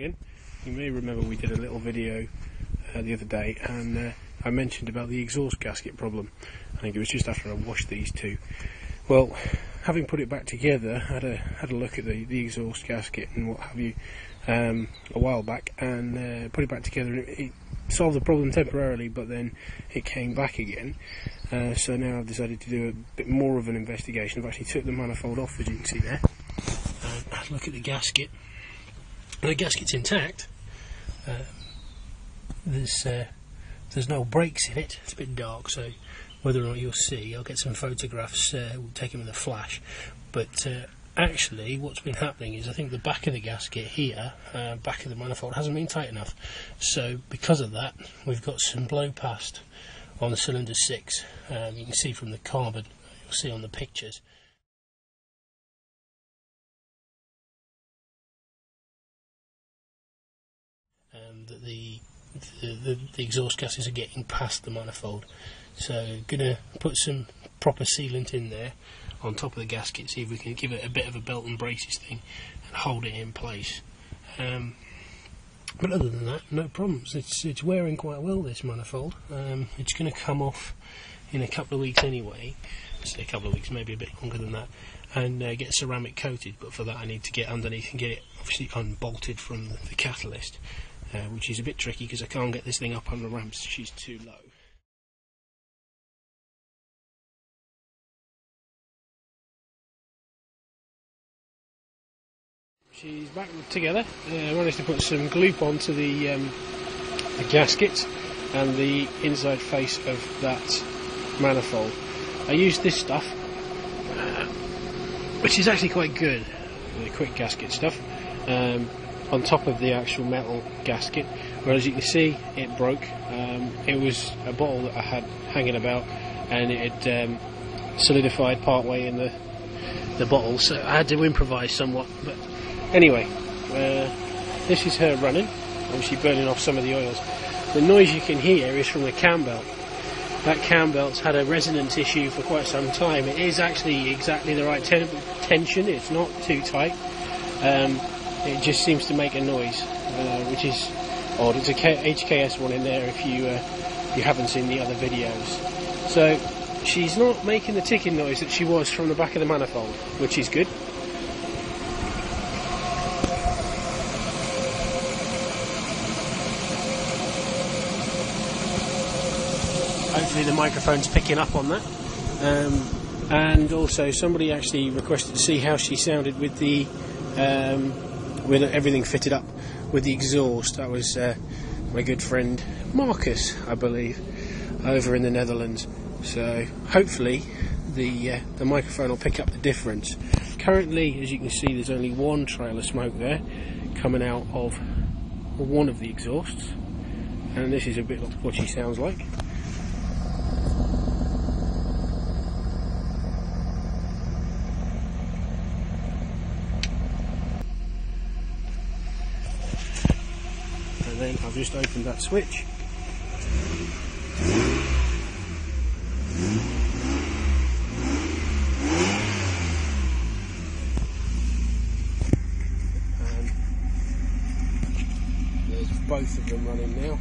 again. You may remember we did a little video the other day, and I mentioned about the exhaust gasket problem. I think it was just after I washed these two. Well, having put it back together, had a look at the exhaust gasket and what have you a while back, and put it back together. It solved the problem temporarily, but then it came back again. So now I've decided to do a bit more of an investigation. I've actually took the manifold off, as you can see there, and had a look at the gasket. And the gasket's intact. There's no breaks in it. It's a bit dark, so whether or not you'll see, I'll get some photographs. We'll take them with a flash. But actually, what's been happening is I think the back of the gasket here, back of the manifold, hasn't been tight enough. So because of that, we've got some blow past on the cylinder 6. You can see from the carbon, you'll see on the pictures. That the exhaust gases are getting past the manifold. So gonna put some proper sealant in there on top of the gasket, see if we can give it a bit of a belt and braces thing and hold it in place. But other than that, no problems. It's wearing quite well, this manifold. It's going to come off in a couple of weeks anyway. Say a couple of weeks, maybe a bit longer than that, and get ceramic coated. But for that, I need to get underneath and get it obviously unbolted from the catalyst, which is a bit tricky because I can't get this thing up on the ramps. She's too low. She's back together. I managed to put some glue onto the gasket and the inside face of that manifold. I used this stuff, which is actually quite good, the quick gasket stuff, on top of the actual metal gasket. Where, as you can see, it broke. It was a bottle that I had hanging about, and it had solidified part way in the bottle, so I had to improvise somewhat. But anyway, this is her running, obviously burning off some of the oils. The noise you can hear is from the cam belt. That cam belt's had a resonance issue for quite some time. It is actually exactly the right tension, it's not too tight. It just seems to make a noise, which is odd. It's a HKS one in there if you haven't seen the other videos. So she's not making the ticking noise that she was from the back of the manifold, which is good. Hopefully the microphone's picking up on that. And also somebody actually requested to see how she sounded with the with everything fitted up with the exhaust. That was my good friend Marcus, I believe, over in the Netherlands. So hopefully the microphone will pick up the difference. Currently, as you can see, there's only one trail of smoke there coming out of one of the exhausts, and this is a bit what she sounds like. And then I've just opened that switch. And there's both of them running now.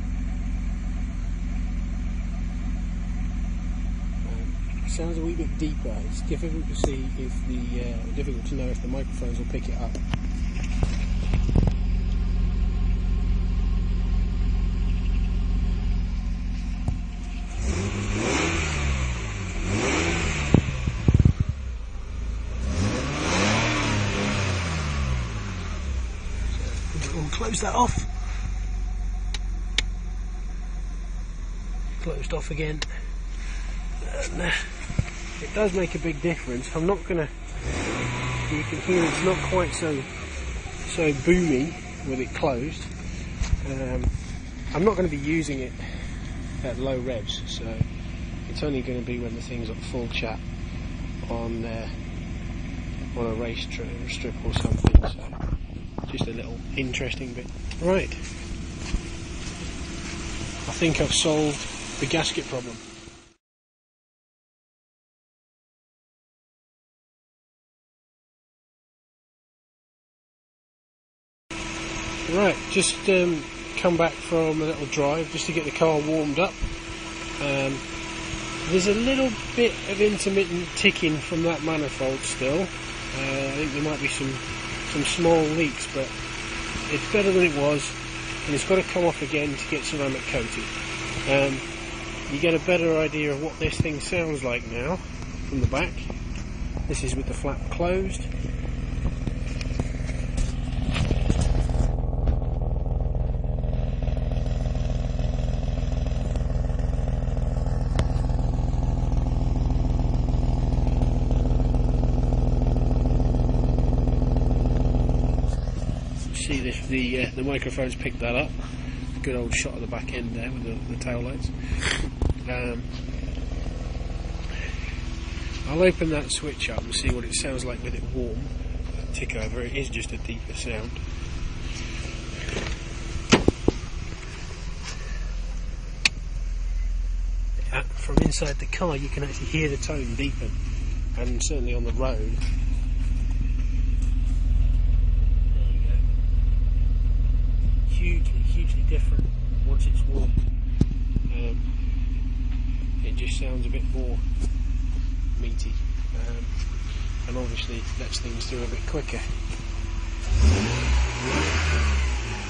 Sounds a wee bit deeper. It's difficult to see if difficult to know if the microphones will pick it up. We'll close that off. Closed off again. And, it does make a big difference. I'm not gonna. You can hear it's not quite so boomy with it closed. I'm not going to be using it at low revs, so it's only going to be when the thing's at full chat on a race strip or something. So just a little interesting bit. Right. I think I've solved the gasket problem. Right. Just come back from a little drive just to get the car warmed up. There's a little bit of intermittent ticking from that manifold still. I think there might be some small leaks, but it's better than it was, and it's got to come off again to get ceramic coated. You get a better idea of what this thing sounds like now from the back. This is with the flap closed. See this, the microphone's picked that up. Good old shot of the back end there with the tail lights. I'll open that switch up and see what it sounds like with it warm. Tick over, it is just a deeper sound. From inside the car you can actually hear the tone deepen, and certainly on the road. Hugely different once it's warm. It just sounds a bit more meaty, and obviously lets things through a bit quicker.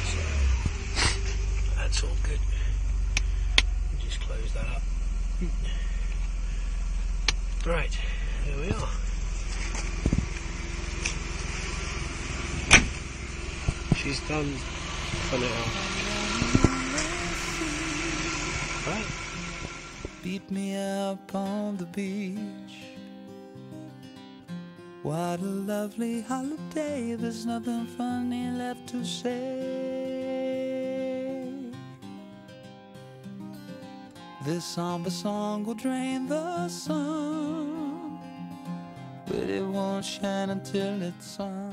So that's all good. Just close that up. Right, there we are. She's done for now. Right. Beat me up on the beach. What a lovely holiday. There's nothing funny left to say. This somber song will drain the sun, but it won't shine until it's sung.